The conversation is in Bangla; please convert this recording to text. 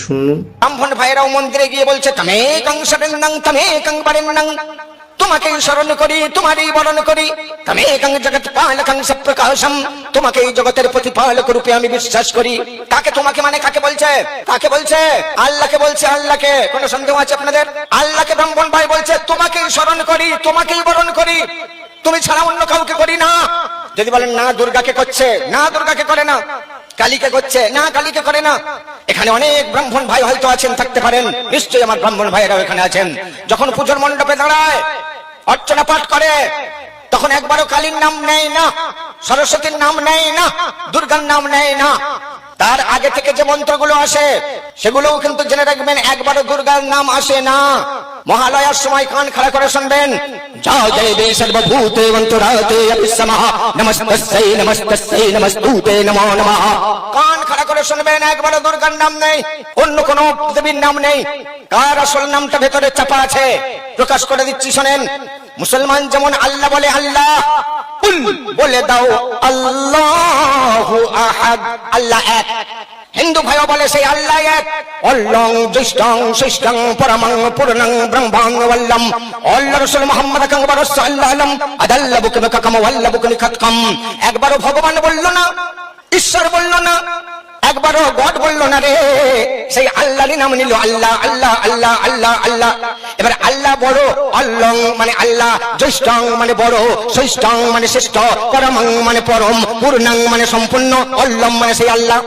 শুনুন। ব্রাহ্মণ ভাইরাও মন্দিরে গিয়ে বলছে তমেকং শরণ্যং তমেকং বরেণ্যং, তোমাকেই স্মরণ করি, তোমারই বরণ করি। তমেকং জগৎপালকং সপ্রকাশম, তোমাকে এই জগতের প্রতিপালক রূপে আমি বিশ্বাস করি। কাকে তোমাকে মানে কাকে বলছে? কাকে বলছে? আল্লাহকে বলছে। আল্লাহকে। কোন সন্দেহ আছে আপনাদের? আল্লাহকে ব্রাহ্মণ ভাই বলছে তোমাকেই স্মরণ করি, তোমাকেই বরণ করি, তুমি ছাড়া অন্য কাউকে করি না। যদি বলেন না দুর্গাকে করছে, না দুর্গাকে করে না। কালীকে করছে, না কালীকে করে না। এখানে অনেক ব্রাহ্মণ ভাই হয়তো আছেন, থাকতে পারেন, নিশ্চয়ই আমার ব্রাহ্মণ ভাইরাও এখানে আছেন। যখন পুজোর মণ্ডপে দাঁড়ায়, অর্চনা পাঠ করে, তখন একবারও কালীর নাম নেয় না, সরস্বতীর নাম নেয় না, দুর্গার নাম নেয় না। তার আগে থেকে যে মন্ত্রগুলো আসে সেগুলোও কিন্তু জেনে রাখবেন, একবারও দুর্গার নাম আসে না। মহালয়ার সময় কান খাড়া করে শুনবেন, জয় দেবী সর্বভূতে অন্তরাতে অপিসমহ নমস্তস্যৈ নমস্তস্যৈ নমস্তুতে নমো নমঃ। কান খাড়া করে শুনবেন, একবারও দুর্গার নাম নেই, অন্য কোন দেবীর নাম নেই। কার আসল নামটা ভেতরে চাপা আছে, প্রকাশ করে দিচ্ছি শোনেন। মুসলমান যেমন আল্লাহ বলে আল্লাহ, বলে দাও আল্লাহু আহাদ, আল্লাহ এক। হিন্দু ভাইও বলে সেই আল্লাহ এক। অল্লং জ্যেষ্ঠং শ্রেষ্ঠং পরমং পূর্ণং ব্রহ্মং ওয়াল্লাম আল্লাহ রাসূল মুহাম্মদ কাঙ্গবার সাল্লাল্লাহু আদাল্লাবুকুম কাকাম ওয়াল্লাবুকুম খাতকাম। একবারও ভগবান বলল না, ঈশ্বর বলল না, একবারও গড বলল না রে, সেই আল্লাহরই নাম নিল, আল্লাহ আল্লাহ আল্লাহ আল্লাহ আল্লাহ। এবার আল্লাহ বড়, অল্লং মানে আল্লাহ, জ্যেষ্ঠং মানে বড়, শ্রেষ্ঠং মানে শ্রেষ্ঠ, পরমং মানে পরম, পূর্ণং মানে সম্পূর্ণ, অল্লম মানে সেই আল্লাহ।